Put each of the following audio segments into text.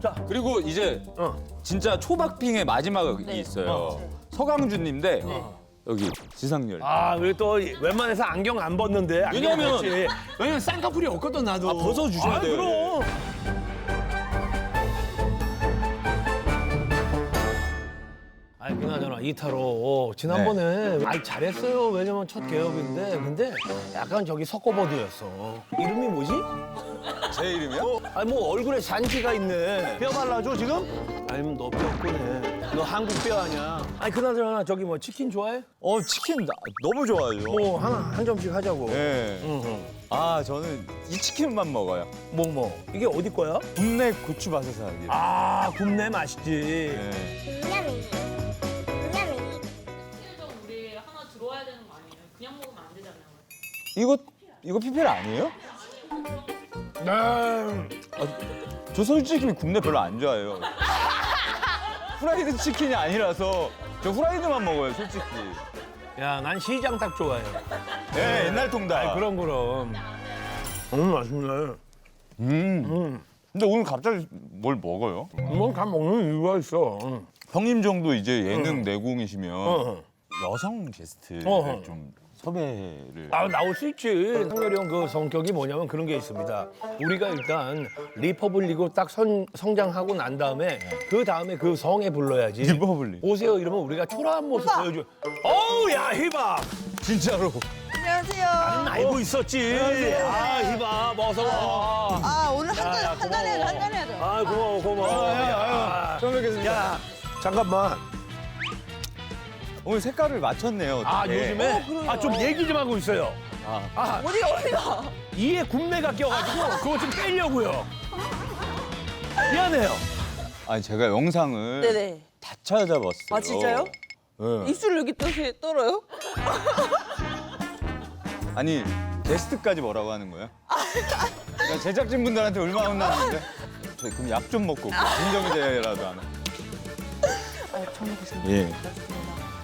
자, 그리고 이제 진짜 초박핑의 마지막이 네. 있어요. 서강준님인데 여기 지상렬. 아, 우리 또 웬만해서 안경 안 벗는데. 안경 왜냐면- 벗지. 왜냐면 쌍꺼풀이 없거든 나도. 아, 벗어주셔야 돼요. 그럼. 아니 그나저나 이타로 지난번에 아이 잘했어요. 왜냐면 첫 개업인데 근데 약간 저기 석고버드였어. 이름이 뭐지? 제 이름이요? 아니 뭐 얼굴에 잔기가 있네. 뼈 발라줘 지금? 아니면 너 뼈꾸네. 너 한국 뼈 아니야? 아니 그나저나 저기 뭐 치킨 좋아해? 치킨 너무 좋아하죠. 뭐 한 점씩 하자고. 네. 응. 아, 저는 이 치킨만 먹어요. 뭐 이게 어디 거야? 국내 고추밭에서 하기. 아 굽네 맛있지. 네. 분명히 좀 우리 하나 들어와야 되는 거 아니에요? 그냥 먹으면 안 되잖아요. 이거 PPL 아니에요? 네. 저 솔직히 국내 별로 안 좋아해요. 후라이드 치킨이 아니라서 저 후라이드만 먹어요, 솔직히. 야난 시장 딱 좋아해. 네, 옛날 통닭. 그럼. 맛있네. 근데 오늘 갑자기 뭘 먹어요? 이건 다 먹는 이유가 있어. 형님 정도 이제 예능 내공이시면 여성 게스트를 어허. 좀 섭외를. 아 나올 수 있지. 상렬이 형 그 성격이 뭐냐면 그런 게 있습니다. 우리가 일단 리퍼블릭으로 딱 성장하고 난 다음에 그 다음에 그 성에 불러야지. 리퍼블릭. 오세요 이러면 우리가 초라한 모습 보여줘. 어우 야 희밥. 진짜로. 안녕하세요. 난 알고 있었지. 아 희밥 어서 와. 아 오늘 야, 한잔 해야죠. 고마워. 한잔 해야죠. 아 고마워. 야, 처음 뵙겠습니다. 야 잠깐만. 오늘 색깔을 맞췄네요. 아 어떻게. 요즘에 그러게요. 좀 얘기 좀 하고 있어요. 아, 어디가? 이에 굽내가 껴가지고 그거 좀 빼려고요. 미안해요. 아니 제가 영상을 네네. 다 찾아봤어요. 아 진짜요? 네. 입술 여기 떨어요? 아니 게스트까지 뭐라고 하는 거예요? 그러니까 제작진분들한테 얼마나 혼났는데. 저희 그럼 약 좀 먹고 진정제라도 하나. 아 처음 뵙겠습니다. 예.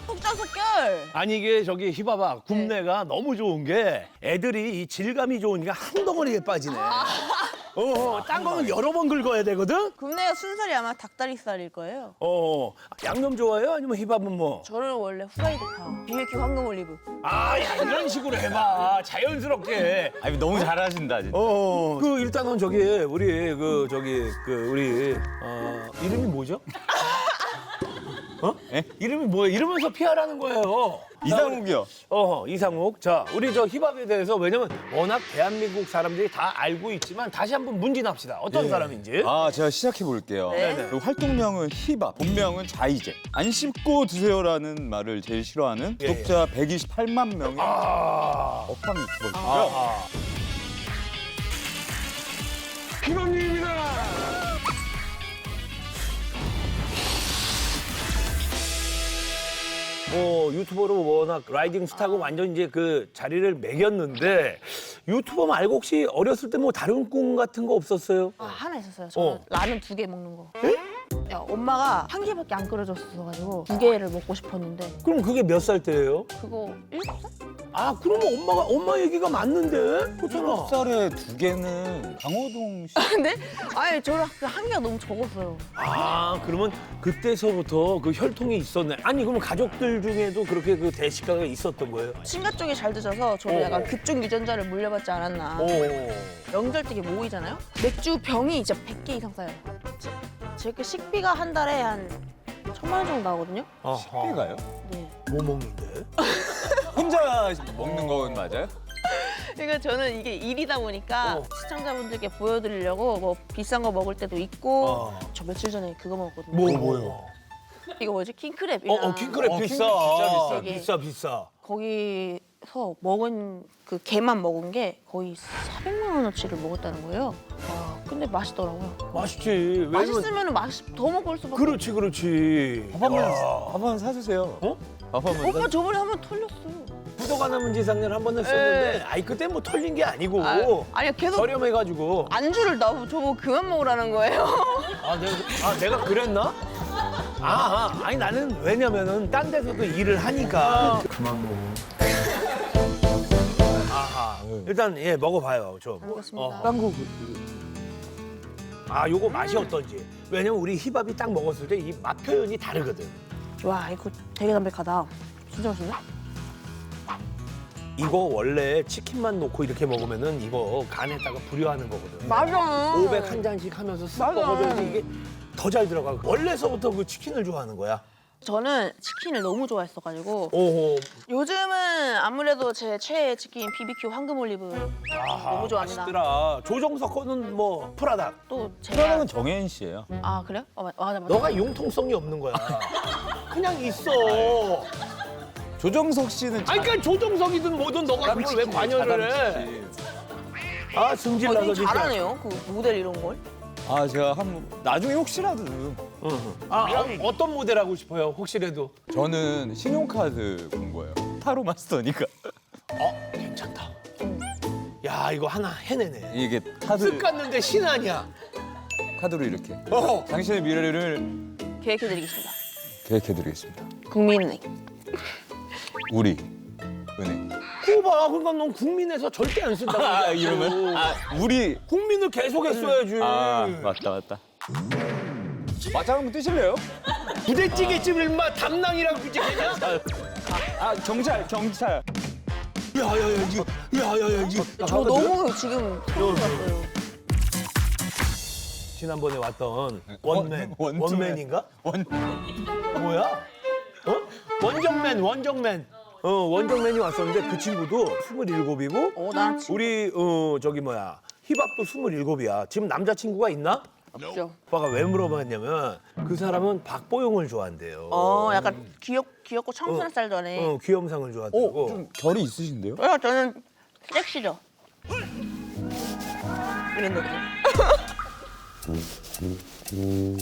속전속결. 아니 이게 저기 희봐봐 굽내가 너무 좋은 게 애들이 이 질감이 좋으니까 한 덩어리에 빠지네. 딴 거는 여러 번 긁어야 되거든. 굽네가 순살이 아마 닭다리살일 거예요. 양념 좋아해요? 아니면 희밥은 뭐? 저는 원래 후라이드파. BBQ 황금 올리브. 야 이런 식으로 해봐 자연스럽게. 아니 너무 잘하신다 진짜. 그 일단은 저기 우리 우리 이름이 뭐죠? 예? 이름이 뭐예요? 이러면서 피하라는 거예요. 이상욱이요. 이상욱. 자, 우리 저 힙합에 대해서 왜냐면 워낙 대한민국 사람들이 다 알고 있지만 다시 한번 문진합시다. 어떤 사람인지. 아, 제가 시작해 볼게요. 네. 그리고 활동명은 힙합, 본명은 자이제. 안 씹고 드세요라는 말을 제일 싫어하는 예. 구독자 128만 명의 먹방 유튜버고요. 희밥님입니다. 유튜버로 워낙 라이징 스타고 완전 이제 그 자리를 매겼는데 유튜버 말고 혹시 어렸을 때 뭐 다른 꿈 같은 거 없었어요? 아 하나 있었어요. 저는 라면 2개 먹는 거. 야, 엄마가 한 개밖에 안 끓여줬어가지고 2개를 먹고 싶었는데 그럼 그게 몇 살 때예요? 그거 7살? 아, 그러면 엄마 얘기가 맞는데? 그렇잖아. 7살에 2개는 강호동 씨. 근데 아니 저는 한 개가 너무 적었어요. 아, 그러면 그때서부터 그 혈통이 있었네. 아니, 그러면 가족들 중에도 그렇게 그 대식가가 있었던 거예요? 친가 쪽이 잘 드셔서 저도 약간 그쪽 유전자를 물려받지 않았나. 명절 때 이게 모이잖아요? 맥주 병이 진짜 100개 이상 쌓여요. 제 그 식비가 한 달에 한 1,000만 원 정도 나거든요? 식비가요? 네. 뭐 먹는데? 혼자 먹는 건 맞아요? 그러니까 저는 이게 일이다 보니까 시청자분들께 보여드리려고 뭐 비싼 거 먹을 때도 있고 저 며칠 전에 그거 먹었거든요. 뭐요? 이거 뭐지? 킹크랩. 킹크랩 비싸. 킹크랩 비싸. 비싸. 거기서 먹은 그 게만 먹은 게 거의 400만 원어치를 먹었다는 거예요. 와, 근데 맛있더라고요. 맛있지. 왜냐면 맛있으면 더 먹을 수밖에. 그렇지. 밥 한번 사주세요. 밥 한번 오빠 저번에 한 번 털렸어. 부덕 하나면 지상렬 한 번 했었는데 아이 그때 뭐 털린 게 아니고 아니야 계속 저렴해가지고 안주를 저보고 그만 먹으라는 거예요. 내가 그랬나? 아니 나는 왜냐면은 딴 데서도 일을 하니까 그만 먹어. 일단 예 먹어봐요 좀. 먹겠습니다. 빵국. 아, 요거 맛이 어떤지. 왜냐면 우리 힙합이 딱 먹었을 때 이 맛 표현이 다르거든. 와 이거 되게 담백하다. 진짜 맛있네. 이거 원래 치킨만 넣고 이렇게 먹으면은 이거 간에다가 불효하는 거거든. 맞아. 500 한 잔씩 하면서 쓱 맞아. 먹어줘야지 이게 더 잘 들어가. 원래서부터 그 치킨을 좋아하는 거야. 저는 치킨을 너무 좋아했어가지고 오호. 요즘은 아무래도 제 최애 치킨 BBQ 황금 올리브 너무 좋아합니다. 맛있더라. 조정석 거는 뭐 프라다. 또 제가 프라다는 정혜인 씨예요. 아 그래요? 맞아. 너가 융통성이 없는 거야. 그냥 있어. 조정석 씨는 아니 그러니까 조정석이든 뭐든 너가 그걸 왜 관여를 해? 아 승질 나서 되게 진짜. 잘하네요. 그 모델 이런 걸. 아 제가 나중에 혹시라도 어떤 모델 하고 싶어요? 혹시라도. 저는 신용카드 본 거예요. 타로 마스터니까 괜찮다. 야 이거 하나 해내네. 이게 카드 쓱 갔는데 신 아니야. 카드로 이렇게 어. 당신의 미래를 계획해드리겠습니다. 계획해드리겠습니다. 국민은행. 우리 은행. 그거 봐. 그러니까 넌 국민에서 절대 안 쓴다고. 아 얘기하고. 이러면 우리 국민을 계속 했어야지. 맞다. 맞짱 한번 뜨실래요? 부대찌개집 일마 담낭이라고 그지 그냥? 아 경찰. 야야야 이거 야야야 이거. 저 너무 지금 소름 돋았어요. 지난번에 왔던 원맨 원투맨. 원맨인가? 뭐야? 어? 원정맨. 원정맨이 왔었는데 그 친구도 27이고 나 친구 우리 저기 뭐야 힙합도 27이야. 지금 남자친구가 있나? 없죠. 오빠가 왜 물어봤냐면 그 사람은 박보영을 좋아한대요. 약간 귀엽고 청순한 쌀전에. 귀염상을 좋아한다고. 좀 결이 있으신데요? 저는 섹시죠. 이런 느낌.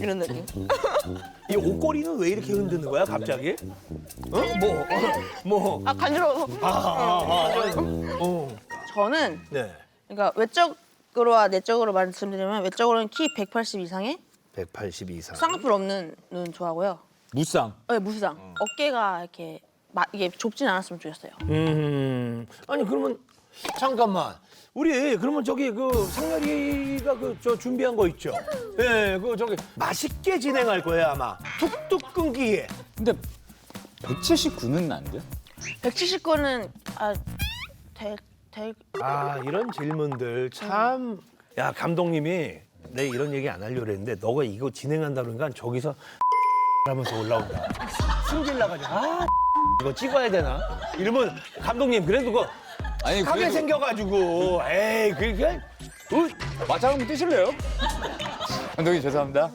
이런 느낌. 이 옷걸이는 왜 이렇게 흔드는 거야 갑자기? 뭐? 아 간지러워서. 저는 네. 그러니까 외적으로와 내적으로 말씀드리면 외적으로는 키 180 이상의 180 이상. 쌍꺼풀 없는 눈 좋아하고요. 무쌍. 네, 무쌍. 어깨가 이렇게 이게 좁진 않았으면 좋겠어요. 아니 그러면 잠깐만. 우리 그러면 저기 그 상렬이가 그 저 준비한 거 있죠? 예, 그 저기 맛있게 진행할 거예요 아마. 툭툭 끊기에. 근데 179는 안 돼요? 179는 아 이런 질문들 참. 야 감독님이 내 이런 얘기 안 하려고 했는데 너가 이거 진행한다 그러니까 저기서 하면서 올라온다. 승질 나가지고 이거 찍어야 되나? 이러면 감독님 그래도 그거 아니 하게 생겨가지고 에이 그게 맞짱 한번 뜨실래요? 감독님 죄송합니다.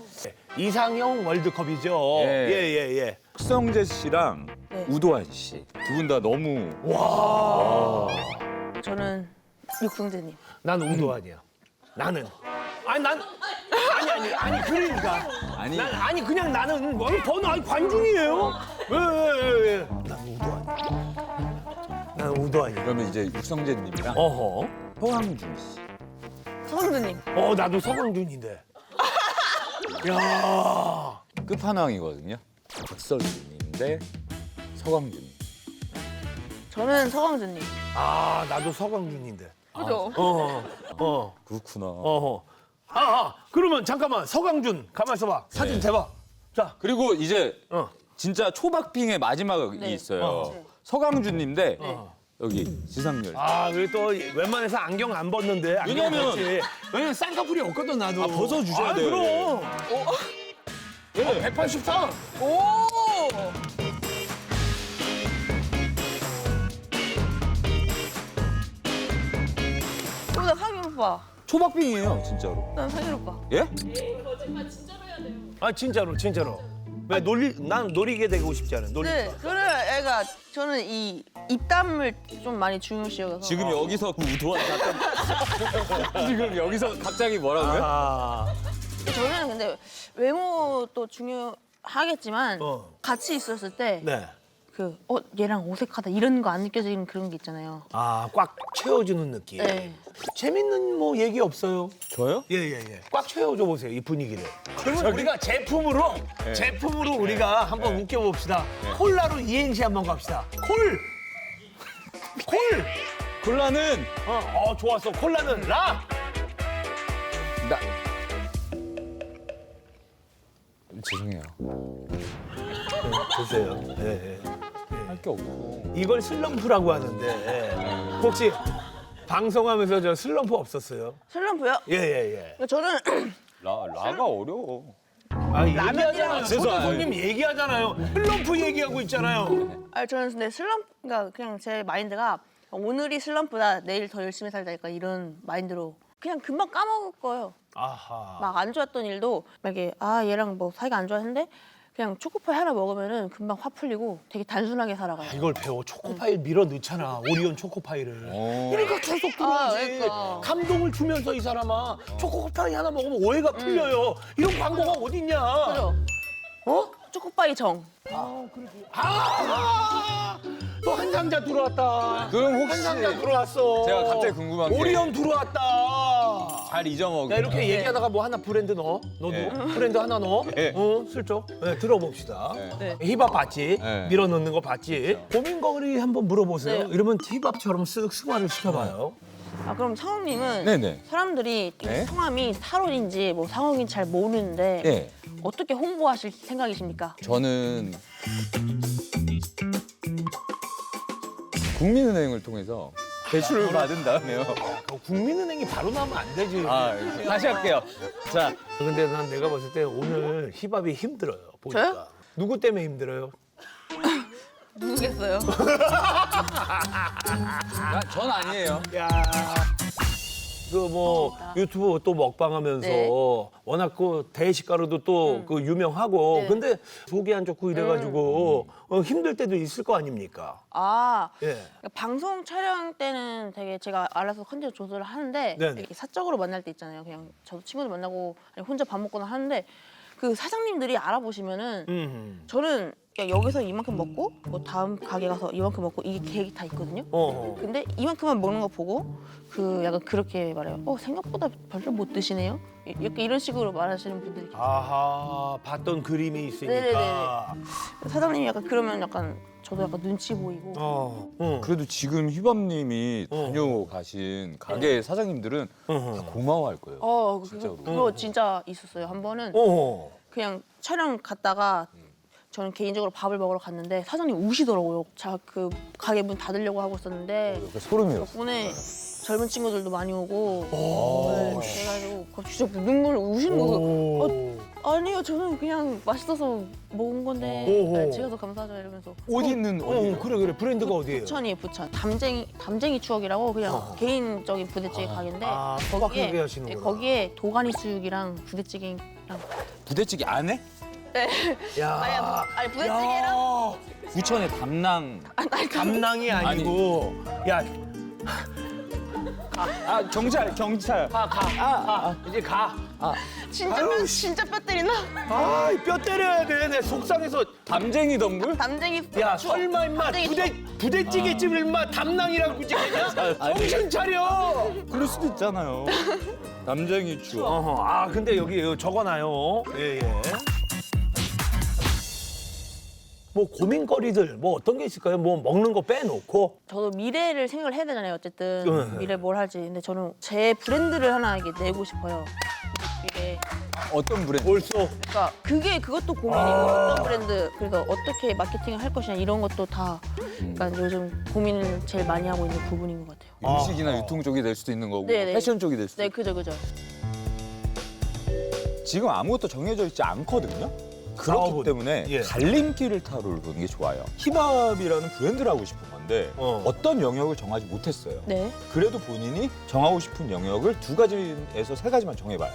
이상형 월드컵이죠. 예. 예. 박성재 씨랑 네. 우도환 씨 두 분 다 너무 저는 육성재님. 난 우도환이야. 나는. 아니 그러니까. 아니 그냥 나는 저는 관중이에요. 왜? 난 우도환이야. 그러면 이제 육성재님이랑 어허. 서항준 씨. 서성재님. 나도 서강준인데. 야. 끝판왕이거든요. 박설준님 대 서광준. 저는 서광준님. 나도 서강준인데. 그죠? 그렇구나. 그러면 잠깐만 서강준 가만 있어봐. 사진 대박. 자, 그리고 이제 어. 진짜 초박핑의 마지막이 네. 있어요. 네. 서강준님 대 여기 지상렬. 그리고 또 웬만해서 안경 안 벗는데 안경 왜냐면- 벗지. 왜냐면 쌍꺼풀이 없거든 나도. 벗어주셔야 돼요. 그럼. 183. 오! 나 상윤 오빠. 초박핑이에요, 진짜로. 난 상윤 오빠. 예? 거짓말 진짜로 해야 돼요. 진짜로. 왜 난 노리게 되고 싶지 않아. 네, 그래 애가 저는 이 입담을 좀 많이 중요시여서. 지금 여기서 그 우도환 잠깐. 지금 여기서 갑자기 뭐라고요? 저는 근데 외모도 중요하겠지만 같이 있었을 때 네. 얘랑 어색하다 이런 거 안 느껴지는 그런 게 있잖아요. 꽉 채워주는 느낌. 네. 재밌는 뭐 얘기 없어요? 저요? 예. 꽉 채워줘 보세요 이 분위기를. 그러면 우리가 제품으로 우리가 한번 웃겨봅시다. 콜라로 이행시 한번 갑시다. 콜. 콜라는 좋았어. 콜라는 라. 죄송해요. 보세요. 예, 예. 할 게 없고. 이걸 슬럼프라고 하는데 혹시 방송하면서 저 슬럼프 없었어요? 슬럼프요? 예예예. 저는 라가 어려워. 아 얘기하잖아요. 죄송해요. 손님 얘기하잖아요. 슬럼프 얘기하고 있잖아요. 아니 저는 근데 슬럼프가 그냥 제 마인드가 오늘이 슬럼프다 내일 더 열심히 살자 약간 이런 마인드로 그냥 금방 까먹을 거예요. 아하. 막 안 좋았던 일도 막 이게 아 얘랑 뭐 사이가 안 좋았는데 그냥 초코파이 하나 먹으면은 금방 화 풀리고 되게 단순하게 살아가요. 이걸 배워. 초코파이 밀어 넣잖아. 오리온 초코파이를. 오. 그러니까 계속 들어오지. 아, 그러니까. 감동을 주면서 이 사람아 초코파이 하나 먹으면 오해가 풀려요. 이런 광고가 어딨냐? 그죠? 어? 초코파이 정. 또 한 상자 들어왔다. 그럼 한 혹시 상자 들어왔어. 제가 갑자기 궁금한 게 오리온 들어왔다. 잘 잊어먹어. 야, 이렇게 얘기하다가 뭐 하나 브랜드 넣어? 너도 네. 브랜드 하나 넣어? 네. 슬쩍. 네, 들어봅시다. 네. 힙합 봤지? 네. 밀어 넣는 거 봤지? 고민거리 한번 물어보세요. 네. 이러면 힙합처럼 쓱 승화를 시켜봐요. 아 그럼 상욱님은 네네. 사람들이 이 네? 성함이 사론인지 뭐 상욱인지 잘 모르는데 네. 어떻게 홍보하실 생각이십니까? 저는 국민은행을 통해서 대출을 받은 다음에요. 국민은행이 바로 나오면 안 되지. 다시 할게요. 자, 근데 난 내가 봤을 때 오늘 힙합이 힘들어요. 보니까. 저요? 누구 때문에 힘들어요? 모르겠어요. 전 아니에요. 야. 그 뭐 유튜브 또 먹방하면서 네. 워낙 그 대식가루도 또 그 유명하고 네. 근데 속이 안 좋고 이래가지고 힘들 때도 있을 거 아닙니까? 아 예. 그러니까 방송 촬영 때는 되게 제가 알아서 컨텐츠 조절을 하는데 네네. 이렇게 사적으로 만날 때 있잖아요. 그냥 저도 친구들 만나고 아니, 혼자 밥 먹거나 하는데 그 사장님들이 알아보시면은 저는 그냥 여기서 이만큼 먹고 뭐 다음 가게 가서 이만큼 먹고 이게 계획이 다 있거든요. 근데 이만큼만 먹는 거 보고 그 약간 그렇게 말해요. 생각보다 별로 못 드시네요. 약간 이런 식으로 말하시는 분들이 계세요. 아하 봤던 그림이 있으니까. 사장님이 약간 그러면 약간 저도 약간 눈치 보이고. 그래도 지금 휘밥님이 다녀가신 가게 사장님들은 다 고마워할 거예요. 진짜로. 그거 진짜 있었어요. 한 번은 그냥 촬영 갔다가 저는 개인적으로 밥을 먹으러 갔는데 사장님 우시더라고요. 그 가게 문 닫으려고 하고 있었는데 소름이요. 덕분에 젊은 친구들도 많이 오고 네, 그래가지고 갑자기 진짜 눈물 우시는 거예요. 아니요 저는 그냥 맛있어서 먹은 건데 네, 제가 더 감사하죠 이러면서 어디 있는 어디? 그래 부랜드가 어디예요? 부천이에요 부천 담쟁이 추억이라고 그냥 개인적인 부대찌개 가게인데 소박하게 하시는구나. 거기에 도가니 수육이랑 부대찌개랑 부대찌개 안 해? 야. 아니 부대찌개랑 야. 부천의 담낭. 담낭이 아니고 야 경찰. 이제 가. 진짜 뼈 때리나? 뼈 때려야 돼. 내 속상해서. 담쟁이 덤불? 담쟁이 야 추억. 설마 임마 담쟁이 부대찌개집을 임마 담낭이라고 굳이겠냐? 정신 차려. 그럴 수도 있잖아요. 담쟁이 추억. 근데 여기 적어놔요. 예. 뭐 고민거리들 뭐 어떤 게 있을까요? 뭐 먹는 거 빼놓고. 저도 미래를 생각을 해야 되잖아요. 어쨌든 미래 뭘 할지. 근데 저는 제 브랜드를 하나 이게 내고 싶어요. 미래. 어떤 브랜드? 벌써. 그러니까 그것도 고민이고 어떤 브랜드 그래서 어떻게 마케팅을 할 것이냐 이런 것도 다 그러니까 요즘 고민을 제일 많이 하고 있는 부분인 것 같아요. 음식이나 유통 쪽이 될 수도 있는 거고 네네. 패션 쪽이 될 수도 네, 있고. 그죠. 지금 아무것도 정해져 있지 않거든요. 그렇기 사업은. 때문에 예. 갈림길을 타로를 보는 게 좋아요. 힙합이라는 브랜드를 하고 싶은 건데 어떤 영역을 정하지 못했어요. 네. 그래도 본인이 정하고 싶은 영역을 2가지에서 3가지만 정해봐요.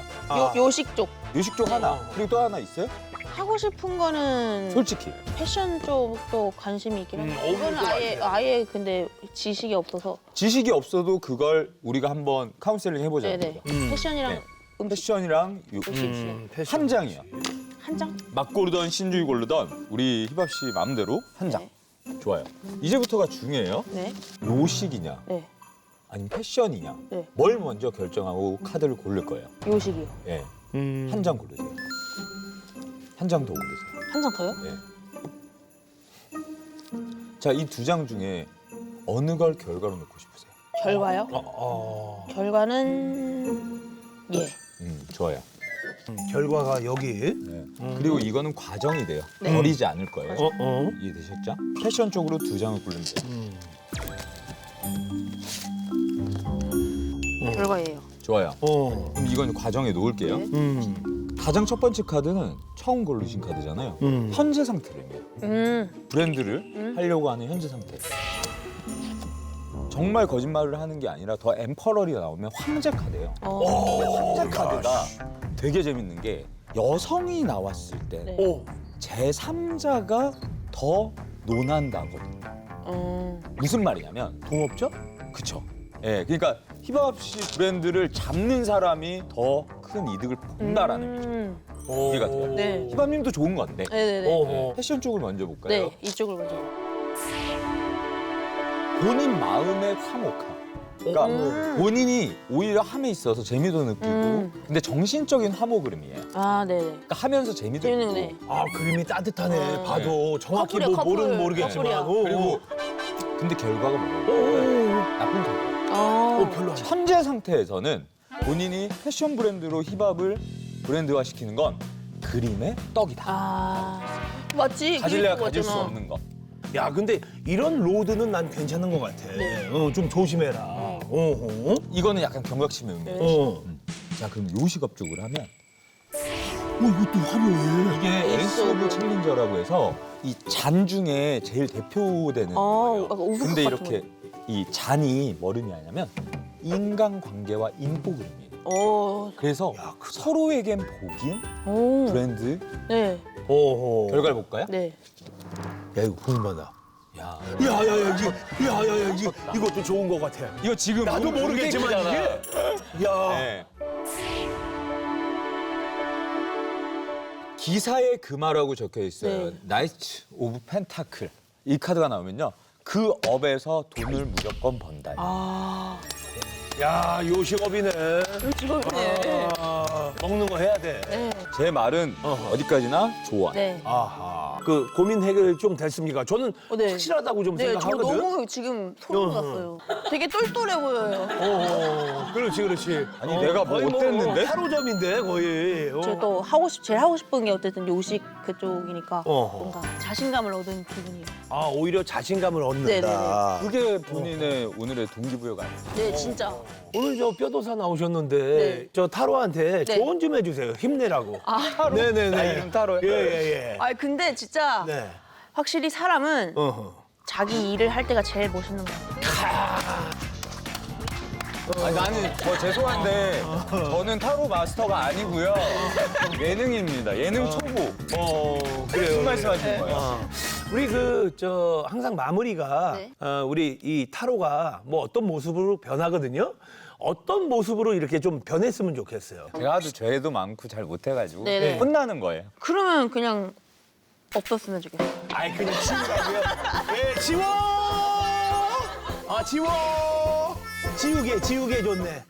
요식 쪽 요식 쪽 하나, 그리고 또 하나 있어요? 하고 싶은 거는 솔직히. 패션 쪽도 관심이 있긴 한데 이거는 어울릴 것 아예 근데 지식이 없어서 지식이 없어도 그걸 우리가 한번 카운셀링 해보자는 네네 거죠. 패션이랑 네. 음식 패션이랑 음식 한 장이요. 한 장? 막 고르던 신주이 고르던 우리 힙합 씨 마음대로 한 장. 좋아요. 이제부터가 중요해요. 네. 요식이냐 네. 아니면 패션이냐. 네. 뭘 먼저 결정하고 카드를 고를 거예요. 요식이요. 예. 한 장 고르세요. 한 장 더 고르세요. 한 장 더요? 예. 자, 이 2장 중에 어느 걸 결과로 놓고 싶으세요? 결과요? 결과는 예. 좋아요. 결과가 여기. 그리고 이거는 과정이 돼요. 네. 버리지 않을 거예요. 어. 이해되셨죠? 패션 쪽으로 2장을 고르면 돼요. 결과예요. 좋아요. 어. 그럼 이건 과정에 놓을게요. 네. 가장 첫 번째 카드는 처음 고르신 카드잖아요. 현재 상태를 의미해요. 브랜드를 하려고 하는 현재 상태. 정말 거짓말을 하는 게 아니라 더 엠퍼럴이 나오면 황제 카드예요. 황제 카드가 되게 재밌는 게 여성이 나왔을 때 네. 제3자가 더 논한다거든요. 무슨 말이냐면 동업자? 그쵸. 예, 그러니까 힙합 씨 브랜드를 잡는 사람이 더 큰 이득을 본다라는 거죠. 이해가 돼요? 네. 힙합님도 좋은 건데 네네네. 패션 쪽을 먼저 볼까요? 네, 이쪽을 먼저. 본인 마음의 화목함. 그러니까 본인이 오히려 함에 있어서 재미도 느끼고 근데 정신적인 화목을 의미해요. 아, 네네. 그러니까 하면서 재미도 재밌는 있고 네. 아 그림이 따뜻하네. 봐도 정확히 커플이야, 뭐 커플. 모르겠지만. 커플이야. 그리고 근데 결과가 뭐예요? 나쁜 카드. 별로 안 현재 상태에서는 본인이 패션 브랜드로 힙합을 브랜드화시키는 건 그림의 떡이다. 아, 맞지? 가질래야 그럴 가질 수 거잖아. 없는 거. 야 근데 이런 로드는 난 괜찮은 것 같아. 좀 조심해라. 이거는 약간 경각심의 의미예요. 자, 그럼 요식업 쪽으로 하면 이것도 화려해. 이게 에이스 오브 챌린저라고 해서 이 잔 중에 제일 대표되는 거예요. 약간 우스컵 근데 같은 이렇게 이 잔이 뭘 의미하냐면 인간관계와 인복을 의미해요. 거. 그래서 서로에겐 복인 오. 브랜드 네. 결과를 볼까요? 네. 야 이거 궁금하다. 야, 야야야 이것도 좋은 것 같아. 이거 지금 나도 우리 모르겠지만 얘기잖아. 이게 야 네. 기사에 금화라고 적혀 있어요. 네. 나이트 오브 펜타클. 이 카드가 나오면요. 그 업에서 돈을 무조건 번다. 아, 야 요식업이네. 직업이네. 먹는 거 해야 돼. 네. 제 말은 어디까지나 좋아. 네. 아하. 그 고민 해결 좀 됐습니까? 저는 네. 확실하다고 좀 네, 저 생각하거든. 너무 지금 소름 돋았어요. 되게 똘똘해 보여요. 그렇지. 아니, 내가 뭐 거의 어땠는데? 타로점인데 거의. 제가 또 제일 하고 싶은 게 어쨌든 요식 그쪽이니까 뭔가 자신감을 얻은 기분이에요. 아 오히려 자신감을 얻는다. 그게 본인의 오늘의 동기부여가 아니에요. 네, 진짜. 오늘 저 뼈도사 나오셨는데 네. 저 타로한테 네. 조언 좀 해주세요. 힘내라고. 타로? 네네네. 나 이름 타로예요? 예예예. 아, 근데 진짜 네. 확실히 사람은 어허. 자기 일을 할 때가 제일 멋있는 것 같아요. 아니, 나는 죄송한데 저는 타로 마스터가 아니고요. 예능입니다. 예능 초보. 그래요. 무슨 말씀하시는 거예요? 우리 항상 마무리가 네. 우리 이 타로가 뭐 어떤 모습으로 변하거든요. 어떤 모습으로 이렇게 좀 변했으면 좋겠어요. 제가 하도 죄도 많고 잘 못해가지고 네네. 혼나는 거예요. 그러면 그냥 없었으면 좋겠어요. 아이 그냥 지우라고요? 예, 지워! 아 지워! 지우개 좋네.